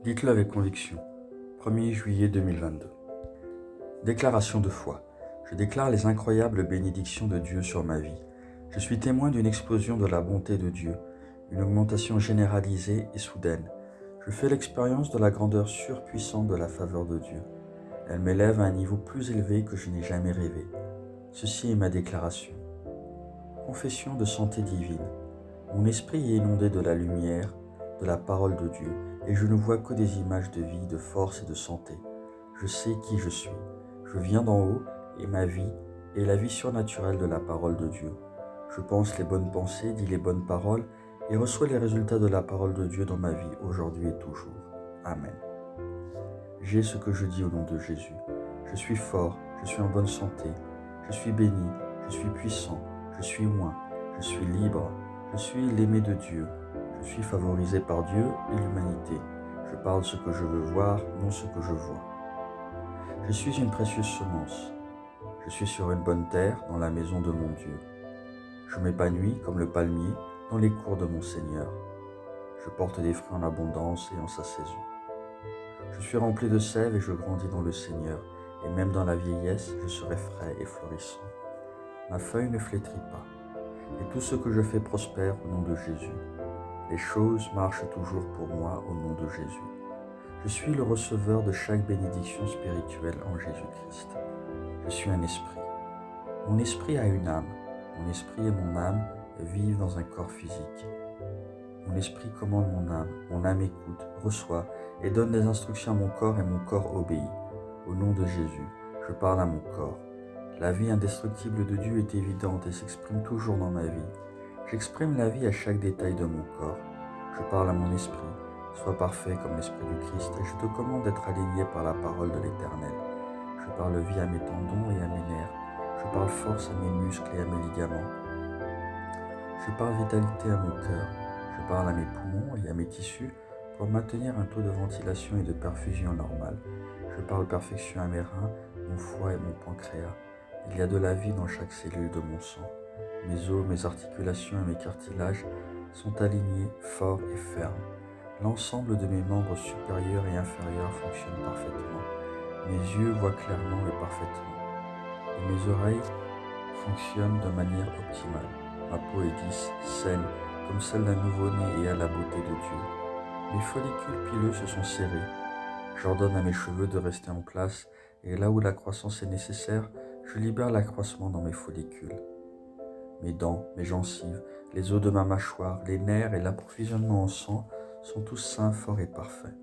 Dites-le avec conviction. 1er juillet 2022. Déclaration de foi. Je déclare les incroyables bénédictions de Dieu sur ma vie. Je suis témoin d'une explosion de la bonté de Dieu, une augmentation généralisée et soudaine. Je fais l'expérience de la grandeur surpuissante de la faveur de Dieu. Elle m'élève à un niveau plus élevé que je n'ai jamais rêvé. Ceci est ma déclaration. Confession de santé divine. Mon esprit est inondé de la lumière, de la parole de Dieu, et je ne vois que des images de vie, de force et de santé. Je sais qui je suis. Je viens d'en haut, et ma vie est la vie surnaturelle de la parole de Dieu. Je pense les bonnes pensées, dis les bonnes paroles, et reçois les résultats de la parole de Dieu dans ma vie, aujourd'hui et toujours. Amen. J'ai ce que je dis au nom de Jésus. Je suis fort, je suis en bonne santé, je suis béni, je suis puissant, je suis loin, je suis libre, je suis l'aimé de Dieu, je suis favorisé par Dieu et l'humanité. Je parle ce que je veux voir, non ce que je vois. Je suis une précieuse semence. Je suis sur une bonne terre, dans la maison de mon Dieu. Je m'épanouis comme le palmier dans les cours de mon Seigneur. Je porte des fruits en abondance et en sa saison. Je suis rempli de sève et je grandis dans le Seigneur, et même dans la vieillesse, je serai frais et florissant. Ma feuille ne flétrit pas, et tout ce que je fais prospère au nom de Jésus. Les choses marchent toujours pour moi au nom de Jésus. Je suis le receveur de chaque bénédiction spirituelle en Jésus-Christ. Je suis un esprit. Mon esprit a une âme. Mon esprit et mon âme vivent dans un corps physique. Mon esprit commande mon âme écoute, reçoit et donne des instructions à mon corps et mon corps obéit. Au nom de Jésus, je parle à mon corps. La vie indestructible de Dieu est évidente et s'exprime toujours dans ma vie. J'exprime la vie à chaque détail de mon corps. Je parle à mon esprit. Sois parfait comme l'Esprit du Christ et je te commande d'être aligné par la parole de l'Éternel. Je parle vie à mes tendons et à mes nerfs. Je parle force à mes muscles et à mes ligaments. Je parle vitalité à mon cœur. Je parle à mes poumons et à mes tissus pour maintenir un taux de ventilation et de perfusion normal. Je parle perfection à mes reins, mon foie et mon pancréas. Il y a de la vie dans chaque cellule de mon sang. Mes os, mes articulations et mes cartilages sont alignés, forts et fermes. L'ensemble de mes membres supérieurs et inférieurs fonctionne parfaitement. Mes yeux voient clairement et parfaitement. Et mes oreilles fonctionnent de manière optimale. Ma peau est lisse, saine, comme celle d'un nouveau-né et à la beauté de Dieu. Mes follicules pileux se sont serrés. J'ordonne à mes cheveux de rester en place et là où la croissance est nécessaire, je libère l'accroissement dans mes follicules. Mes dents, mes gencives, les os de ma mâchoire, les nerfs et l'approvisionnement en sang sont tous sains, forts et parfaits.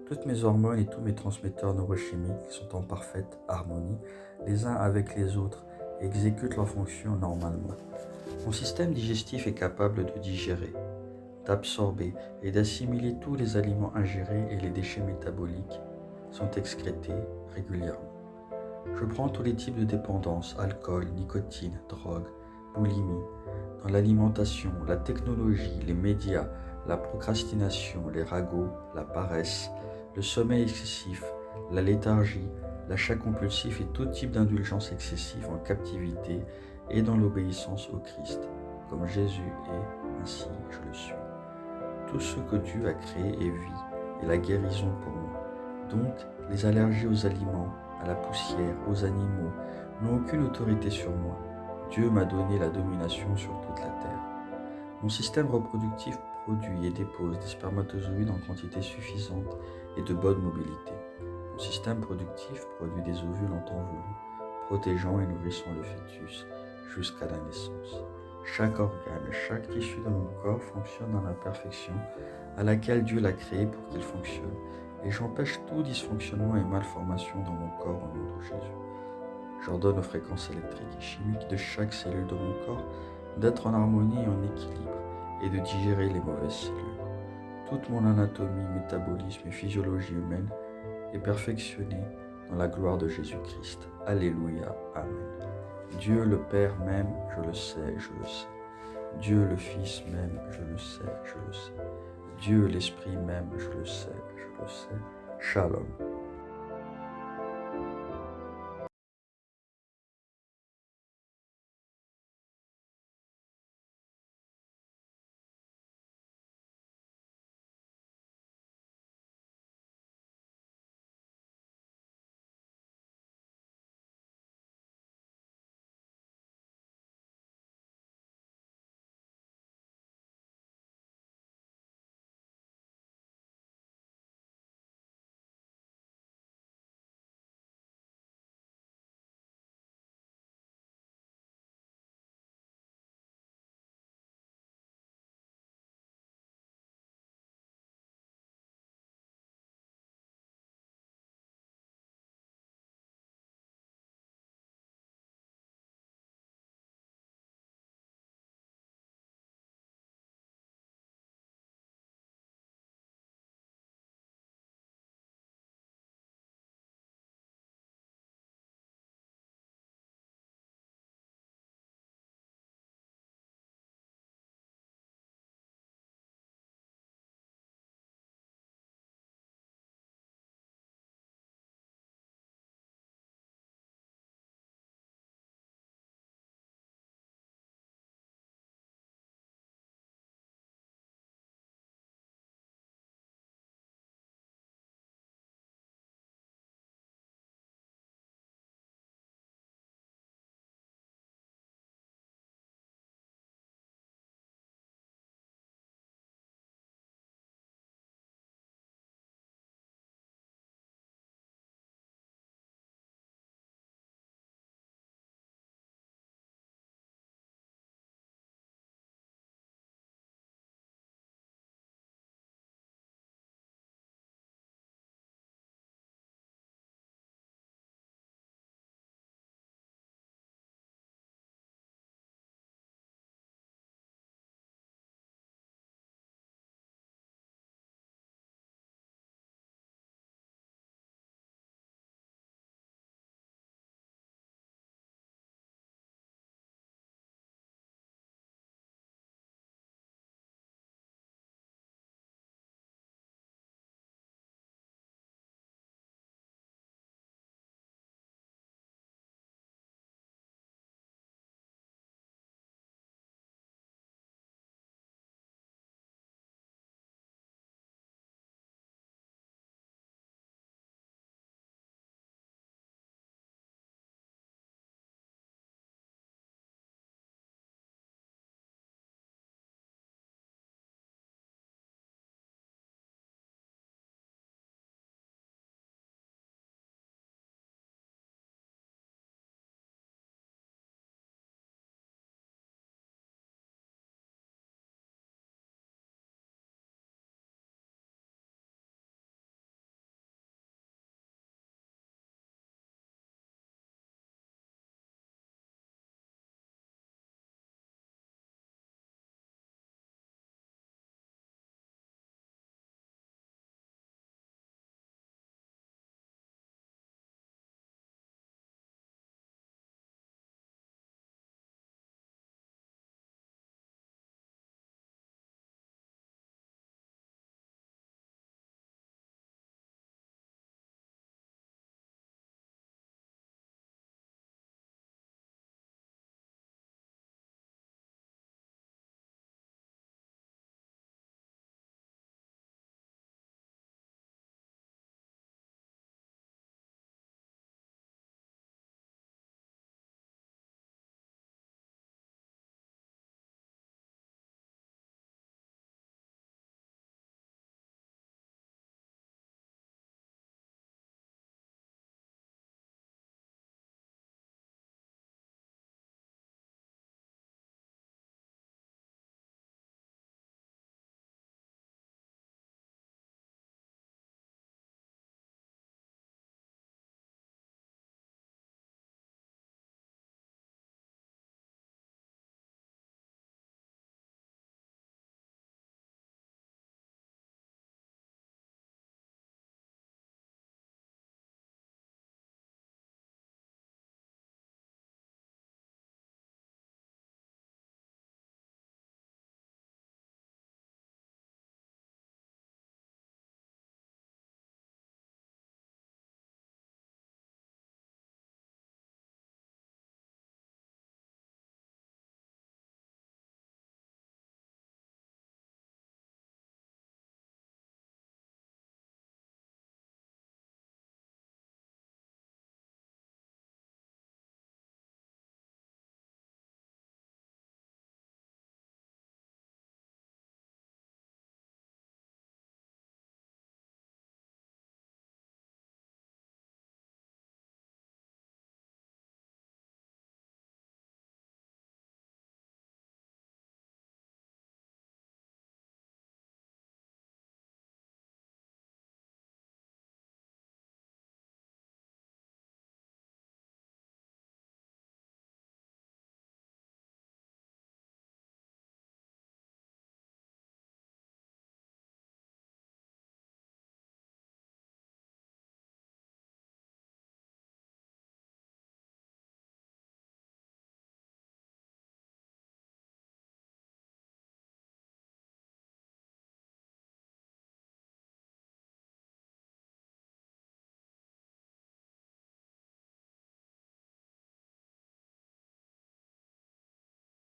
Toutes mes hormones et tous mes transmetteurs neurochimiques sont en parfaite harmonie les uns avec les autres et exécutent leurs fonctions normalement. Mon système digestif est capable de digérer, d'absorber et d'assimiler tous les aliments ingérés et les déchets métaboliques sont excrétés régulièrement. Je prends tous les types de dépendance, alcool, nicotine, drogue, boulimie, dans l'alimentation, la technologie, les médias, la procrastination, les ragots, la paresse, le sommeil excessif, la léthargie, l'achat compulsif et tout type d'indulgence excessive en captivité et dans l'obéissance au Christ. Comme Jésus est, ainsi je le suis. Tout ce que Dieu a créé est vie et la guérison pour moi. Donc, les allergies aux aliments, à la poussière, aux animaux n'ont aucune autorité sur moi. Dieu m'a donné la domination sur toute la terre. Mon système reproductif produit et dépose des spermatozoïdes en quantité suffisante et de bonne mobilité. Mon système productif produit des ovules en temps voulu, protégeant et nourrissant le fœtus jusqu'à la naissance. Chaque organe, chaque tissu de mon corps fonctionne dans la perfection à laquelle Dieu l'a créé pour qu'il fonctionne, et j'empêche tout dysfonctionnement et malformation dans mon corps au nom de Jésus. J'ordonne aux fréquences électriques et chimiques de chaque cellule de mon corps d'être en harmonie et en équilibre et de digérer les mauvaises cellules. Toute mon anatomie, métabolisme et physiologie humaine est perfectionnée dans la gloire de Jésus-Christ. Alléluia. Amen. Dieu le Père m'aime, je le sais, je le sais. Dieu le Fils m'aime, je le sais, je le sais. Dieu l'Esprit m'aime, je le sais, je le sais. Shalom.